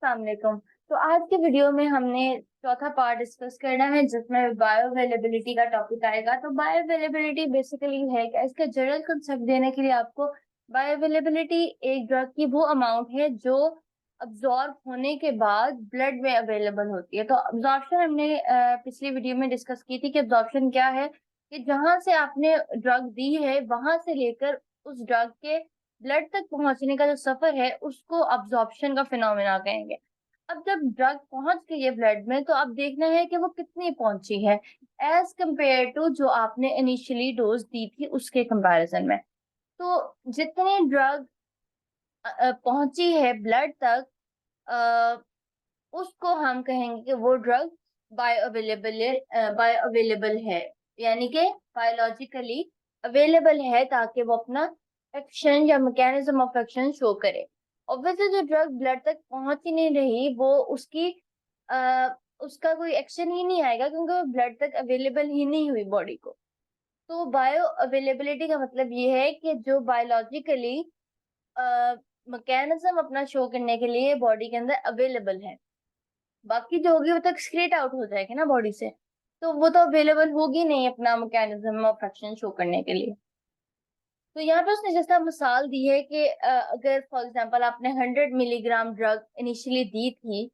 अस्सलाम वालेकुम। तो आज के वीडियो में हमने चौथा पार्ट डिस्कस करना है जिसमें बायो अवेलेबिलिटी का टॉपिक आएगा। तो बायो अवेलेबिलिटी बेसिकली है कि इसका जनरल कंसेप्ट देने के लिए आपको बायो अवेलेबिलिटी एक ड्रग की वो अमाउंट है जो अब्जॉर्ब होने के बाद ब्लड में अवेलेबल होती है। तो अब्जॉर्प्शन हमने पिछली वीडियो में डिस्कस की थी कि अब्जॉर्प्शन क्या है, कि जहां से आपने ड्रग दी है वहां से लेकर उस ड्रग के ब्लड तक पहुंचने का जो सफर है उसको अब्जॉर्प्शन का फिनोमेना कहेंगे। अब जब ड्रग पहुंच गई है ब्लड में तो अब देखना है कि वो कितनी पहुंची है एज कंपेयर टू जो आपने इनिशियली डोज दी थी उसके कंपैरिजन में। तो जितनी ड्रग पहुंची है ब्लड तक, अ, उसको हम कहेंगे कि वो ड्रग बायो अवेलेबल है, यानी कि बायोलॉजिकली अवेलेबल है ताकि वो अपना एक्शन या मैकेनिज्म ऑफ एक्शन शो करे। ऑब्वियसली जो ड्रग ब्लड तक पहुंच ही नहीं रही वो उसका कोई एक्शन ही नहीं आएगा क्योंकि वो ब्लड तक अवेलेबल ही नहीं हुई बॉडी को। तो बायो अवेलेबिलिटी का मतलब ये है कि जो बायोलॉजिकली मैकेनिज्म अपना शो करने के लिए बॉडी के अंदर अवेलेबल है। बाकी जो होगी वो तो एक्सक्रीट आउट हो जाएगी ना बॉडी से, तो वो तो अवेलेबल होगी नहीं अपना मैकेनिज्म ऑफ एक्शन शो करने के लिए। तो यहाँ पे उसने जैसा मिसाल दी है कि अगर फॉर एग्जांपल आपने 100 मिलीग्राम ड्रग इनिशियली दी थी,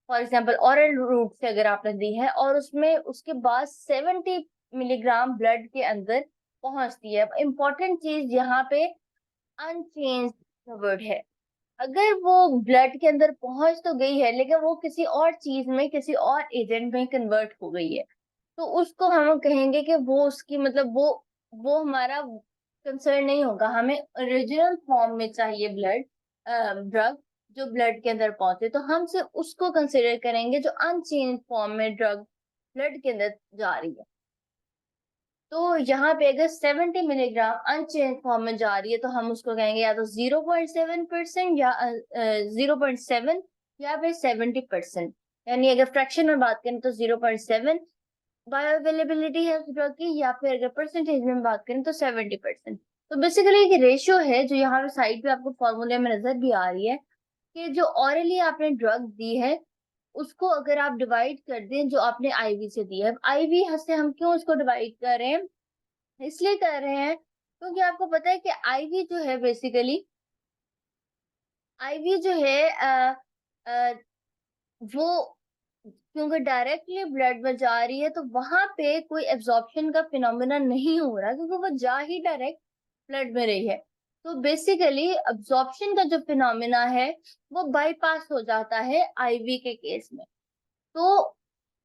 फॉर एग्जांपल ऑरल रूट से अगर आपने दी है और उसमें उसके बाद 70 मिलीग्राम ब्लड के अंदर पहुंचती है। इंपॉर्टेंट चीज यहाँ पे अनचेंज्ड वर्ड है। अगर वो ब्लड के अंदर पहुंच तो गई है लेकिन वो किसी और चीज में किसी और एजेंट में कन्वर्ट हो गई है, तो उसको हम कहेंगे कि वो उसकी मतलब वो हमारा कंसर्न नहीं होगा। हमें ओरिजिनल फॉर्म में चाहिए ब्लड ड्रग जो ब्लड के अंदर पहुंचे, तो हम सिर्फ उसको कंसिडर करेंगे जो अनचेंज फॉर्म में ड्रग ब्लड के अंदर जा रही है। तो यहाँ पे अगर 70 मिलीग्राम अनचेंज फॉर्म में जा रही है तो हम उसको कहेंगे या तो 0.7% या 0.7 या फिर 70%। यानी अगर फ्रैक्शन में बात करें तो 0.7 बायो अवेलेबिलिटी है उस ड्रग की, या फिर अगर परसेंटेज में बात करें तो 70%। तो बेसिकली एक रेशियो है जो यहाँ पे साइड पे आपको फॉर्मूले में नजर भी आ रही है कि जो ऑरली आपने ड्रग दी है उसको अगर आप डिवाइड कर दें जो आपने आईवी से दी है। आईवी से हम क्यों उसको डिवाइड कर रहे हैं, इसलिए कर रहे हैं क्योंकि आपको पता है कि आईवी जो है बेसिकली आईवी जो है वो क्योंकि डायरेक्टली ब्लड में जा रही है तो वहां पे कोई एब्जॉर्प्शन का फिनोमेना नहीं हो रहा क्योंकि वो जा ही डायरेक्ट ब्लड में रही है। तो बेसिकली एब्जॉर्प्शन का जो फिनोमेना है वो बाईपास हो जाता है आईवी के केस में। तो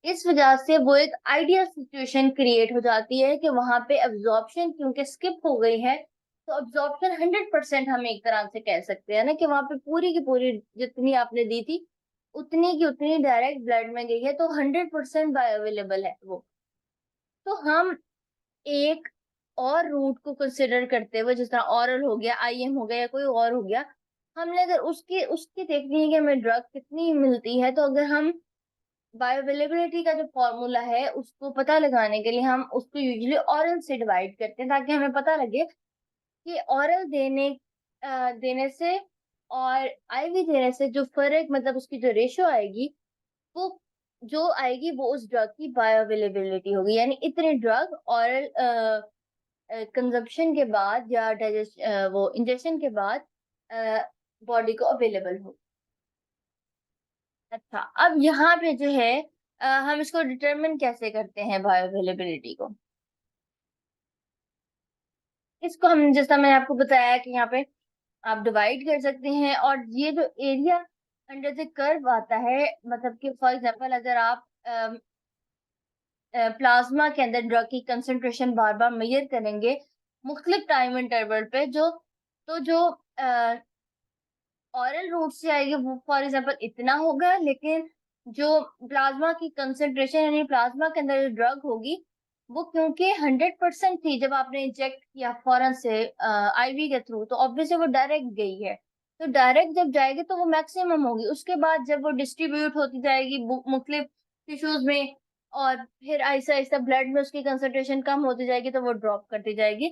इस वजह से वो एक आइडियल सिचुएशन क्रिएट हो जाती है कि वहां पे अब्जॉर्प्शन क्योंकि स्किप हो गई है, तो अब्जॉर्प्शन 100% हम एक तरह से कह सकते हैं ना कि वहां पे पूरी की पूरी जितनी आपने दी थी उतनी की उतनी डायरेक्ट ब्लड में गई है, तो 100% बायो अवेलेबल है वो। तो हम एक और रूट को कंसिडर करते हुए जिस तरह ऑरल हो गया, आईएम हो गया या कोई और हो गया, हमने अगर उसकी उसकी देखनी है कि हमें ड्रग कितनी मिलती है, तो अगर हम बायोअवेलेबिलिटी का जो फॉर्मूला है उसको पता लगाने के लिए हम उसको यूजुअली ऑरल से डिवाइड करते हैं ताकि हमें पता लगे कि ऑरल देने से और आईवी देने से जो फर्क मतलब उसकी जो रेशियो आएगी वो जो आएगी वो उस ड्रग की बायोअवेलेबिलिटी होगी। यानी इतने ड्रग ऑरल कंजप्शन के बाद या डाइजेस्ट वो इंजेक्शन के बाद बॉडी को अवेलेबल हो। अच्छा, अब यहाँ पे जो है हम इसको डिटरमिन कैसे करते हैं बायो अवेलेबिलिटी को। इसको हम जैसा मैंने आपको बताया कि यहाँ पे आप डिवाइड कर सकते हैं और ये जो एरिया अंडर द कर्व आता है, मतलब कि फॉर एग्जांपल अगर आप प्लाज्मा के अंदर ड्रग की कंसंट्रेशन बार बार मेजर करेंगे मुख्तलिफ टाइम इंटरवल पे, जो ऑरल रूट से आएगी वो फॉर एग्जांपल इतना होगा, लेकिन जो प्लाज्मा की कंसेंट्रेशन यानी प्लाज्मा के अंदर जो ड्रग होगी वो क्योंकि 100% थी जब आपने इंजेक्ट किया फौरन से आईवी के थ्रू, तो ऑब्वियसली वो डायरेक्ट गई है। तो डायरेक्ट जब जाएगी तो वो मैक्सिमम होगी, उसके बाद जब वो डिस्ट्रीब्यूट होती जाएगी मुख्तलिफ टिश्यूज में और फिर आहिस्ता आहिस्ता ब्लड में उसकी कंसेंट्रेशन कम होती जाएगी तो वो ड्रॉप करती जाएगी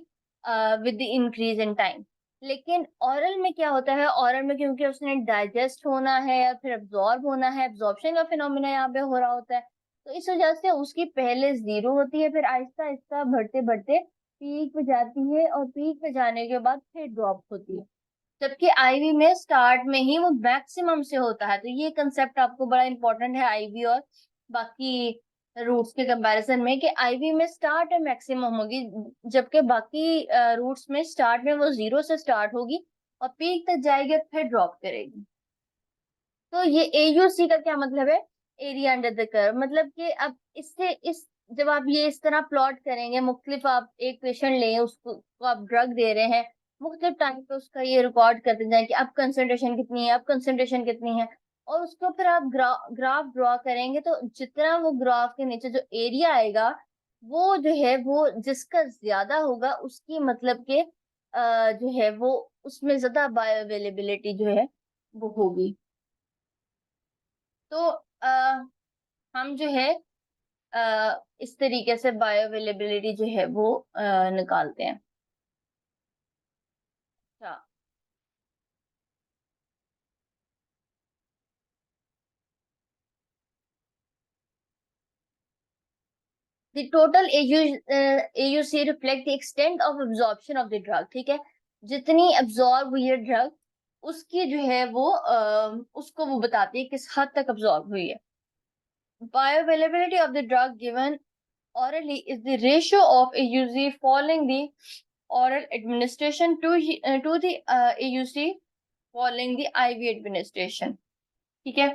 with the increase in time. लेकिन ऑरल में क्या होता है, ऑरल में क्योंकि उसने डाइजेस्ट होना है या फिर एब्जॉर्ब होना है, एब्जॉर्प्शन का फिनोमिना यहाँ पे हो रहा होता है, तो इस वजह से उसकी पहले जीरो होती है, फिर आहिस्ता आहिस्ता बढ़ते बढ़ते पीक पे जाती है, और पीक पे जाने के बाद फिर ड्रॉप होती है। जबकि आईवी में स्टार्ट में ही वो मैक्सिमम से होता है। तो ये कंसेप्ट आपको बड़ा इंपॉर्टेंट है आईवी और बाकी रूट्स के कंपैरिजन में, कि आईवी में स्टार्ट और मैक्सिमम होगी, जबकि बाकी रूट्स में स्टार्ट में वो जीरो से स्टार्ट होगी और पीक तक जाएगी और फिर ड्रॉप करेगी। तो ये एयूसी का क्या मतलब है, एरिया अंडर द कर्व, मतलब कि अब इससे इस जब आप ये इस तरह प्लॉट करेंगे, मुख्तलिफ आप एक पेशेंट लें, उसको को आप ड्रग दे रहे हैं, मुख्तलिफ टाइम पे उसका ये रिकॉर्ड करते जाएं कि अब कंसंट्रेशन कितनी है, अब कंसंट्रेशन कितनी है, और उसको फिर आप ग्राफ ड्रॉ करेंगे, तो जितना वो ग्राफ के नीचे जो एरिया आएगा, वो जो है वो जिसका ज्यादा होगा उसकी मतलब के जो है वो उसमें ज्यादा बायो अवेलेबिलिटी जो है वो होगी। तो हम जो है इस तरीके से बायो अवेलेबिलिटी जो है वो निकालते हैं। अच्छा, the total AUC reflect the extent of absorption of the drug, ठीक है, जितनी एब्जॉर्ब हुई है ड्रग, उसकी जो है वो उसको वो बताती है किस हद तक एब्जॉर्ब हुई है। Bio availability of the drug given orally is the ratio of AUC following the oral administration to the AUC following the IV administration, ठीक है।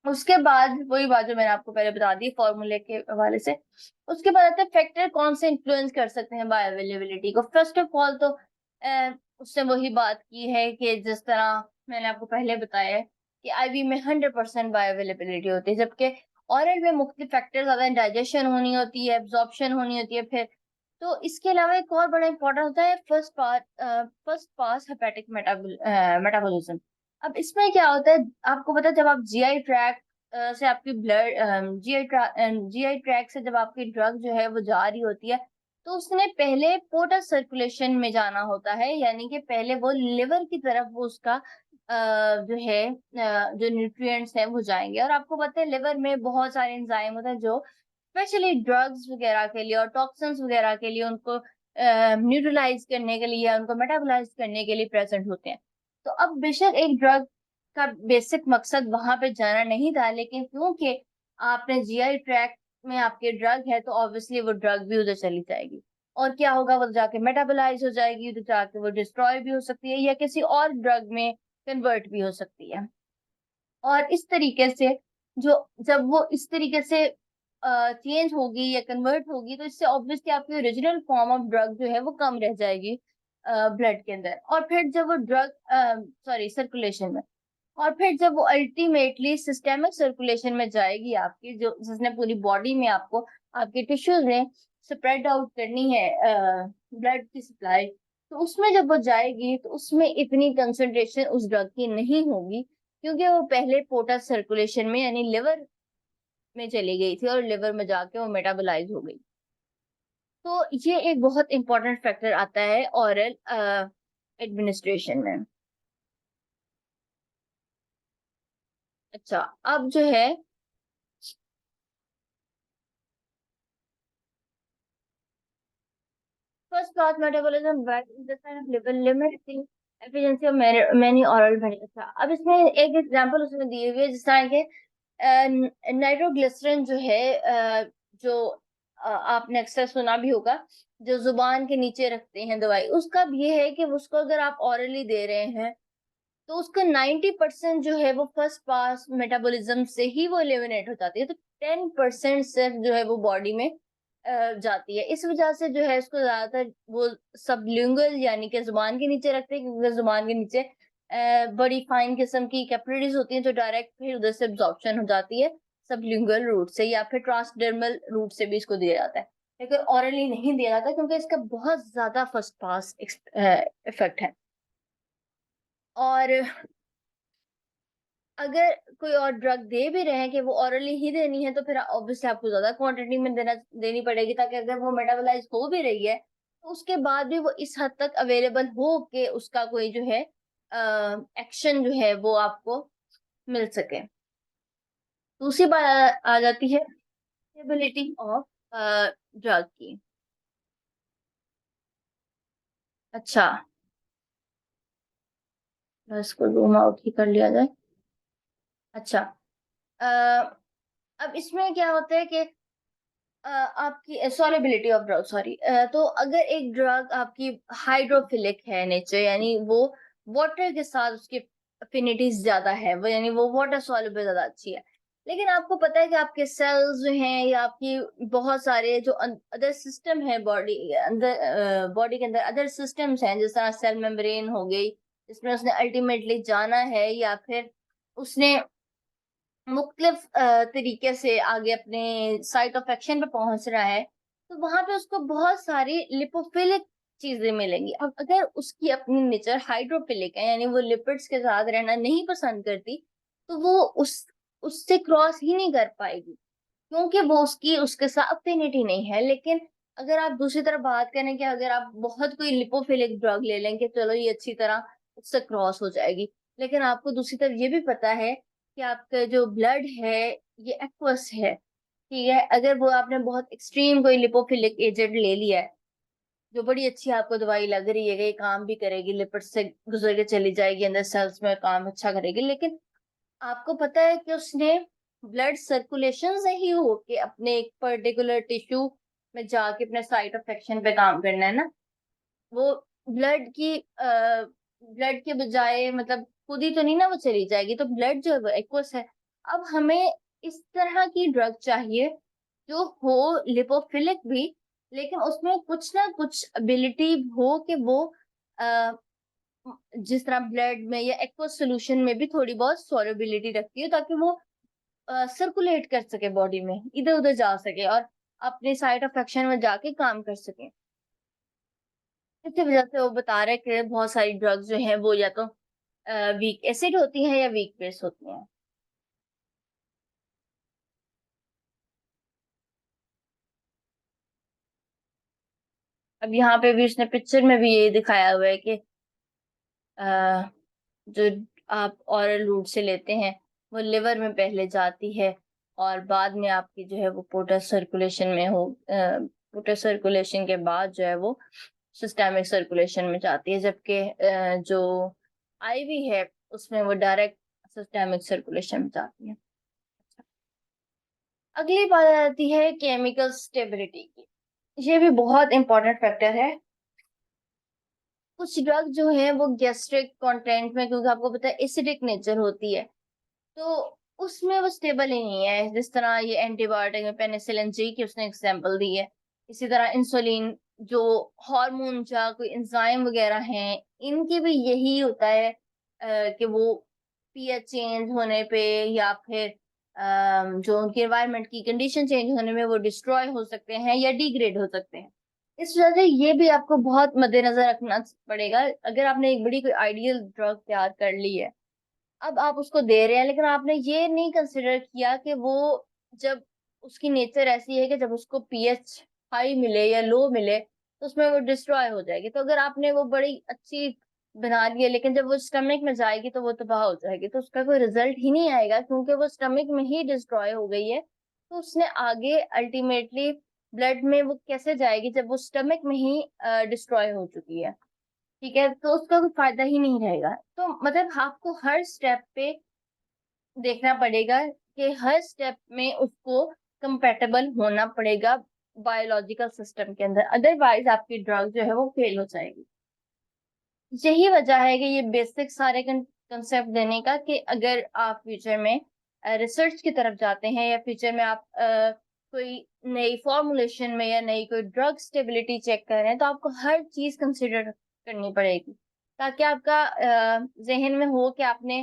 उसके बाद वही बात जो मैंने आपको पहले बता दी फॉर्मूले के हवाले से। उसके बाद आते हैं फैक्टर कौन से इन्फ्लुएंस कर सकते हैं बायो अवेलेबिलिटी को। फर्स्ट ऑफ ऑल तो उसने वही बात की है कि जिस तरह मैंने आपको पहले बताया है कि आईवी में 100% बायो अवेलेबिलिटी होती है, जबकि ऑरल में मुख्तलिफ फैक्टर ज्यादा हैं, डाइजेशन होनी होती है, एब्जॉर्प्शन होनी होती है, फिर तो इसके अलावा एक और बड़ा इंपॉर्टेंट होता है फर्स्ट पास हेपेटिक मेटाबॉलिज्म। अब इसमें क्या होता है, आपको पता है जब आप जीआई ट्रैक से आपकी ब्लड जीआई ट्रैक से जब आपकी ड्रग जो है वो जा रही होती है, तो उसने पहले पोर्टल सर्कुलेशन में जाना होता है, यानी कि पहले वो लिवर की तरफ वो उसका जो है जो न्यूट्रिएंट्स हैं वो जाएंगे। और आपको पता है लिवर में बहुत सारे एंजाइम होते हैं जो स्पेशली ड्रग्स वगैरह के लिए और टॉक्सिन्स वगैरह के लिए उनको न्यूट्रलाइज करने के लिए या उनको मेटाबोलाइज करने के लिए प्रेजेंट होते हैं। तो अब बेशक एक ड्रग का बेसिक मकसद वहां पे जाना नहीं था, लेकिन क्योंकि आपने जीआई ट्रैक में आपके ड्रग है, तो ऑब्वियसली वो ड्रग भी उधर चली जाएगी, और क्या होगा, वो जाके मेटाबोलाइज हो जाएगी, उधर जाके वो डिस्ट्रॉय भी हो सकती है या किसी और ड्रग में कन्वर्ट भी हो सकती है। और इस तरीके से जो जब वो इस तरीके से चेंज होगी या कन्वर्ट होगी, तो इससे ऑब्वियसली आपकी ओरिजिनल फॉर्म ऑफ ड्रग जो है वो कम रह जाएगी ब्लड के अंदर, और फिर जब वो ड्रग सॉरी सर्कुलेशन में, और फिर जब वो अल्टीमेटली सिस्टेमिक सर्कुलेशन में जाएगी आपकी, जो जिसने पूरी बॉडी में आपको आपके टिश्यूज में स्प्रेड आउट करनी है ब्लड की सप्लाई, तो उसमें जब वो जाएगी तो उसमें इतनी कंसंट्रेशन उस ड्रग की नहीं होगी, क्योंकि वो पहले पोर्टल सर्कुलेशन में यानी लिवर में चली गई थी और लिवर में जाके वो मेटाबोलाइज हो गई। तो ये एक बहुत इंपॉर्टेंट फैक्टर आता है ऑरल एडमिनिस्ट्रेशन में। अच्छा, अब जो है first class metabolism liver limit the efficiency of many oral medicine. अच्छा, अब इसमें एक एग्जांपल उसने दी हुई है, जिस तरह के नाइट्रोग्लिसरीन जो है जो आपने अक्सर सुना भी होगा, जो जुबान के नीचे रखते हैं दवाई, उसका भी ये है कि उसको अगर आप ऑरली दे रहे हैं, तो उसका 90% जो है वो फर्स्ट पास मेटाबॉलिज्म से ही वो एलिमिनेट हो जाती है, तो 10% सिर्फ जो है वो बॉडी में जाती है। इस वजह से जो है इसको ज्यादातर वो सबलिंगुअल यानी कि जुबान के नीचे रखते हैं, क्योंकि जुबान के नीचे बड़ी फाइन किस्म की कैपिलरीज होती हैं जो डायरेक्ट फिर उधर से एब्जॉर्प्शन हो जाती है सबलिंगुअल रूट से, या फिर ट्रांसडर्मल रूट से भी इसको दिया जाता है, लेकिन ऑरली नहीं दिया जाता क्योंकि इसका बहुत ज्यादा फर्स्ट पास इफेक्ट है। और अगर कोई और ड्रग दे भी रहे हैं कि वो ऑरली ही देनी है, तो फिर ऑब्वियसली आपको ज्यादा क्वांटिटी में देनी पड़ेगी, ताकि अगर वो मेटाबोलाइज हो भी रही है तो उसके बाद भी वो इस हद तक अवेलेबल हो कि उसका कोई जो है एक्शन जो है वो आपको मिल सके। दूसरी बात आ जाती है स्टेबिलिटी ऑफ ड्रग की। अच्छा, बस को जूम आउट ही कर लिया जाए। अच्छा, अ, अब इसमें क्या होता है कि आपकी सॉल्युबिलिटी ऑफ ड्रग, सॉरी, तो अगर एक ड्रग आपकी हाइड्रोफिलिक है नेचर, यानी वो वाटर के साथ उसकी अफिनिटीज ज्यादा है, वो यानी वो वाटर सॉल्युबल ज्यादा अच्छी है, लेकिन आपको पता है कि आपके सेल्स जो हैं या आपकी बहुत सारे जो अदर सिस्टम है बॉडी अंदर, बॉडी के अंदर अदर सिस्टम्स हैं, जिस तरह सेल मेम्ब्रेन हो गई, जिसमें उसने अल्टीमेटली जाना है, या फिर उसने मुख्तलिफ तरीके से आगे अपने साइट ऑफ एक्शन पे पहुंच रहा है, तो वहां पे उसको बहुत सारी लिपोफिलिक चीजें मिलेंगी। अब अगर उसकी अपनी नेचर हाइड्रोफिलिक है, यानी वो लिपिड्स के साथ रहना नहीं पसंद करती, तो वो उससे क्रॉस ही नहीं कर पाएगी, क्योंकि वो उसकी उसके साथ अफिनिटी नहीं है। लेकिन अगर आप दूसरी तरफ बात करें कि अगर आप बहुत कोई लिपोफिलिक ड्रग ले लें कि चलो ये अच्छी तरह उससे क्रॉस हो जाएगी, लेकिन आपको दूसरी तरफ ये भी पता है कि आपका जो ब्लड है ये एक्वस है, ठीक है। अगर वो आपने बहुत एक्सट्रीम कोई लिपोफिलिक एजेंट ले लिया है, जो बड़ी अच्छी आपको दवाई लग रही है कि ये काम भी करेगी, लिपिड से गुजर के चली जाएगी अंदर सेल्स में, काम अच्छा करेगी, लेकिन आपको पता है कि उसने ब्लड सर्कुलेशन से ही होके अपने एक पर्टिकुलर टिश्यू में जाके अपने साइट ऑफ एक्शन पे काम करना है ना, वो ब्लड के बजाय मतलब खुद ही तो नहीं ना वो चली जाएगी, तो ब्लड जो है वो एक्वस है। अब हमें इस तरह की ड्रग चाहिए जो हो लिपोफिलिक भी, लेकिन उसमें कुछ ना कुछ एबिलिटी हो कि वो अ, जिस तरह ब्लड में या एक्वस सॉल्यूशन में भी थोड़ी बहुत सॉल्युबिलिटी रखती है, ताकि वो सर्कुलेट कर सके बॉडी में, इधर उधर जा सके और अपने साइट ऑफ एक्शन में जाके काम कर सके। इसी वजह से वो बता रहे कि बहुत सारी ड्रग्स जो हैं वो या तो वीक एसिड होती हैं या वीक बेस होती हैं। अब यहाँ पे भी उसने पिक्चर में भी ये दिखाया हुआ है कि अ, जो आप ऑरल रूट से लेते हैं वो लिवर में पहले जाती है, और बाद में आपकी जो है वो पोर्टल सर्कुलेशन में हो, पोर्टल सर्कुलेशन के बाद जो है वो सिस्टेमिक सर्कुलेशन में जाती है, जबकि जो आईवी है उसमें वो डायरेक्ट सिस्टेमिक सर्कुलेशन में जाती है। अगली बात आती है केमिकल स्टेबिलिटी की। ये भी बहुत इंपॉर्टेंट फैक्टर है। कुछ ड्रग जो है वो गैस्ट्रिक कंटेंट में, क्योंकि आपको पता है एसिडिक नेचर होती है, तो उसमें वो स्टेबल ही नहीं है। जिस तरह ये एंटीबायोटिक में पेनिसिलिन जी की उसने एग्जांपल दी है, इसी तरह इंसुलिन, जो हार्मोन या कोई एंजाइम वगैरह हैं, इनकी भी यही होता है कि वो पीएच चेंज होने पे या फिर जो उनकी एनवायरनमेंट की कंडीशन चेंज होने में वो डिस्ट्रॉय हो सकते हैं या डिग्रेड हो सकते हैं। इस वजह से ये भी आपको बहुत मद्देनजर रखना पड़ेगा। अगर आपने एक बड़ी कोई आइडियल ड्रग तैयार कर ली है, अब आप उसको दे रहे हैं, लेकिन आपने ये नहीं कंसिडर किया कि वो जब उसकी नेचर ऐसी है कि जब उसको पीएच हाई मिले या लो मिले तो उसमें वो डिस्ट्रॉय हो जाएगी। तो अगर आपने वो बड़ी अच्छी बना ली है, लेकिन जब वो स्टमक में जाएगी तो वो तबाह हो जाएगी, तो उसका कोई रिजल्ट ही नहीं आएगा, क्योंकि वो स्टमक में ही डिस्ट्रॉय हो गई है। तो उसने आगे अल्टीमेटली ब्लड में वो कैसे जाएगी जब वो स्टमक में ही डिस्ट्रॉय हो चुकी है, ठीक है। तो उसका कोई फायदा ही नहीं रहेगा। तो मतलब आपको हर स्टेप पे देखना पड़ेगा कि हर स्टेप में उसको कंपेटेबल होना पड़ेगा बायोलॉजिकल सिस्टम के अंदर, अदरवाइज आपकी ड्रग जो है वो फेल हो जाएगी। यही वजह है कि ये बेसिक सारे कंसेप्ट देने का, कि अगर आप फ्यूचर में रिसर्च की तरफ जाते हैं या फ्यूचर में आप कोई नई फॉर्मुलेशन में या नई कोई ड्रग स्टेबिलिटी चेक कर रहे हैं, तो आपको हर चीज कंसिडर करनी पड़ेगी, ताकि आपका जहन में हो कि आपने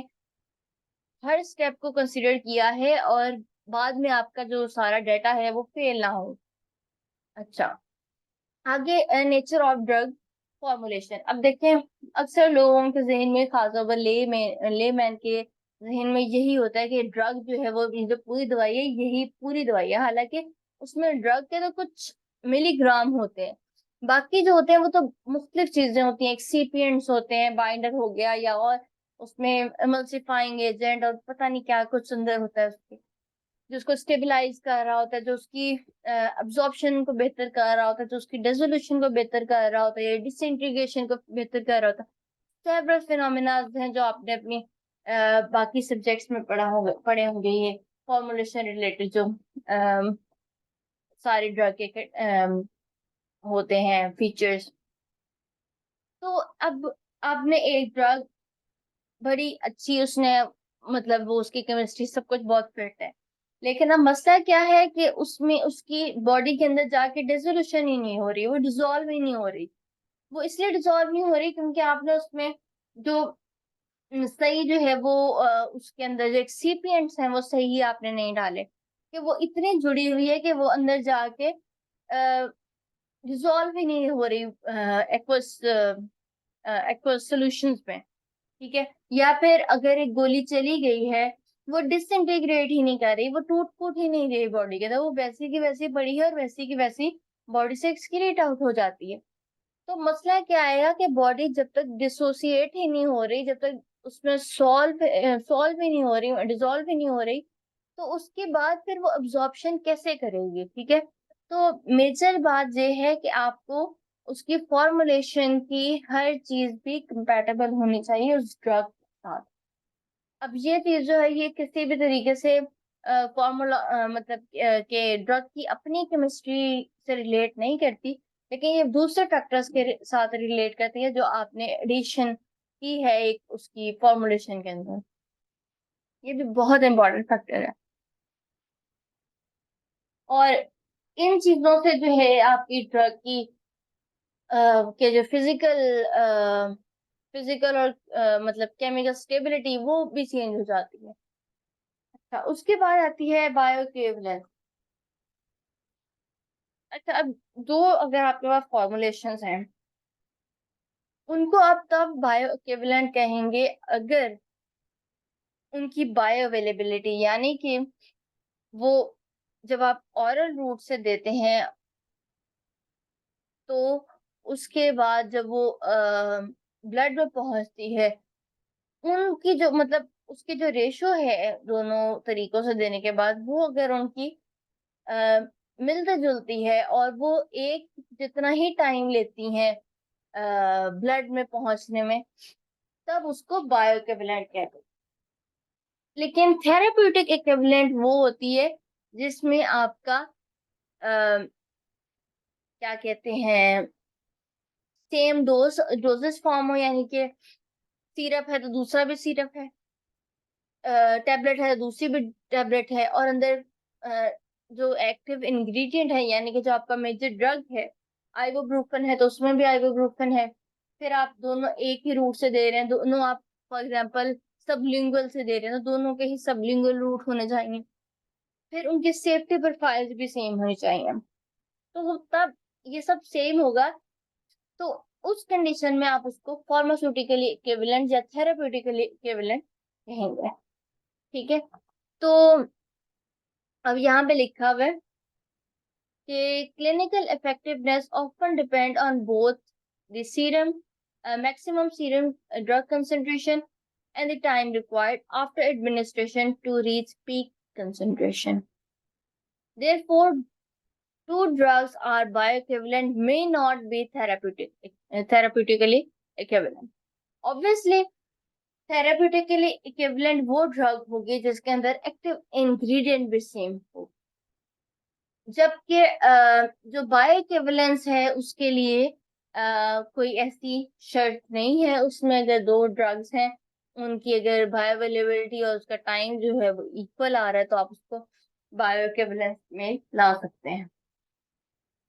हर स्टेप को कंसिडर किया है और बाद में आपका जो सारा डाटा है वो फेल ना हो। अच्छा, आगे नेचर ऑफ ड्रग फॉर्मुलेशन। अब देखें, अक्सर लोगों के जहन में, खासतौर पर ले मैन के जहन में यही होता है कि ड्रग जो है वो, ये जो पूरी दवाई है यही पूरी दवाई है, हालांकि उसमें ड्रग के तो कुछ मिलीग्राम होते हैं। बाकी जो होते हैं वो तो मुख्तलिफ चीजें होती हैं, एक्सीपिएंट्स होते हैं, बाइंडर हो गया या और उसमें एमल्सिफाइंग एजेंट और पता नहीं क्या कुछ अंदर होता है उसके, जो उसको स्टेबलाइज कर रहा होता है, जो उसकी अब्जॉर्प्शन को बेहतर कर रहा होता है, जो उसकी रेजोल्यूशन को बेहतर कर रहा होता है, या डिसइंटीग्रेशन को बेहतर कर रहा होता है। सेवरल फिनोमिना हैं जो आपने अपनी बाकी सब्जेक्ट्स में पढ़े होंगे, ये फॉर्मुलेशन रिलेटेड जो सारे ड्रग के होते हैं फीचर्स। तो अब आपने एक ड्रग बड़ी अच्छी, उसने मतलब वो उसकी केमिस्ट्री सब कुछ बहुत फिट है, लेकिन अब मसला क्या है कि उसमें उसकी बॉडी के अंदर जाके डिसोल्यूशन ही नहीं हो रही, वो डिजोल्व ही नहीं हो रही। वो इसलिए डिजोल्व नहीं हो रही क्योंकि आपने उसमें जो सही जो है वो उसके अंदर जो एक्सीपिएंट्स हैं वो सही आपने नहीं डाले, कि वो इतनी जुड़ी हुई है कि वो अंदर जाके डिजोल्व ही नहीं हो रही एक्वस एक्वस सॉल्यूशंस में। ठीक है, या फिर अगर एक गोली चली गई है, वो डिसइंटीग्रेट ही नहीं कर रही, वो टूट फूट ही नहीं रही बॉडी के अंदर, वो वैसी की वैसी पड़ी है और वैसी की वैसी बॉडी से एक्सक्रीट आउट हो जाती है। तो मसला क्या आएगा कि बॉडी जब तक डिसोसिएट ही नहीं हो रही, जब तक उसमें सॉल्व ही नहीं हो रही, डिजोल्व ही नहीं हो रही, तो उसके बाद फिर वो अब्जॉर्प्शन कैसे करेगी। ठीक है, तो मेजर बात ये है कि आपको उसकी फॉर्मुलेशन की हर चीज भी कंपैटिबल होनी चाहिए उस ड्रग के साथ। अब ये चीज जो है ये किसी भी तरीके से फॉर्मूला मतलब के ड्रग की अपनी केमिस्ट्री से रिलेट नहीं करती, लेकिन ये दूसरे फैक्टर्स के साथ रिलेट करती है जो आपने एडिशन की है एक उसकी फॉर्मुलेशन के अंदर। ये भी बहुत इंपॉर्टेंट फैक्टर है। और इन चीजों से जो है आपकी ड्रग की के जो फिजिकल और मतलब केमिकल स्टेबिलिटी वो भी चेंज हो जाती है। अच्छा, उसके बाद आती है बायोइक्विवेलेंस। अच्छा, अब दो अगर आपके पास फॉर्मुलेशंस हैं, उनको आप तब बायोइक्विवेलेंट कहेंगे अगर उनकी बायो अवेलेबिलिटी, यानी कि वो जब आप ऑरल रूट से देते हैं तो उसके बाद जब वो ब्लड में पहुंचती है, उनकी जो मतलब उसकी जो रेशो है दोनों तरीकों से देने के बाद, वो अगर उनकी आ, मिलती जुलती है और वो एक जितना ही टाइम लेती हैं ब्लड में पहुंचने में, तब उसको बायो इक्विवेलेंट कहते हैं। लेकिन थेराप्यूटिक इक्विवेलेंट वो होती है जिसमें आपका क्या कहते हैं, सेम डोजेस फॉर्म हो, यानी कि सिरप है तो दूसरा भी सिरप है, टेबलेट है तो दूसरी भी टेबलेट है, और अंदर जो एक्टिव इंग्रेडिएंट है यानी कि जो आपका मेजर ड्रग है आइबोप्रोफेन है तो उसमें भी आइबोप्रोफेन है। फिर आप दोनों एक ही रूट से दे रहे हैं, दोनों आप फॉर एग्जांपल सबलिंगुअल से दे रहे हैं तो दोनों के ही सबलिंगुअल रूट होने चाहिए। फिर उनकी सेफ्टी प्रोफाइल्स भी सेम होनी चाहिए। तो तब ये सब सेम होगा, तो उस कंडीशन में आप उसको फार्मास्यूटिकली इक्विवेलेंट या थेराप्यूटिकली इक्विवेलेंट कहेंगे। ठीक है, तो अब यहाँ पे लिखा हुआ है कि clinical effectiveness often depend on both the serum, maximum serum drug concentration and the time required after administration to reach peak concentration. Therefore, two drugs are bioequivalent may not be therapeutically equivalent. Obviously, therapeutically equivalent वो drug होगी जिसके अंदर active ingredient भी same हो, जबकि जो bio equivalence है उसके लिए कोई ऐसी शर्त नहीं है। उसमें अगर दो ड्रग्स हैं, उनकी अगर बायो अवेलेबिलिटी और उसका टाइम जो है वो इक्वल आ रहा है तो आप उसको बायो इक्विवेलेंस में ला सकते हैं।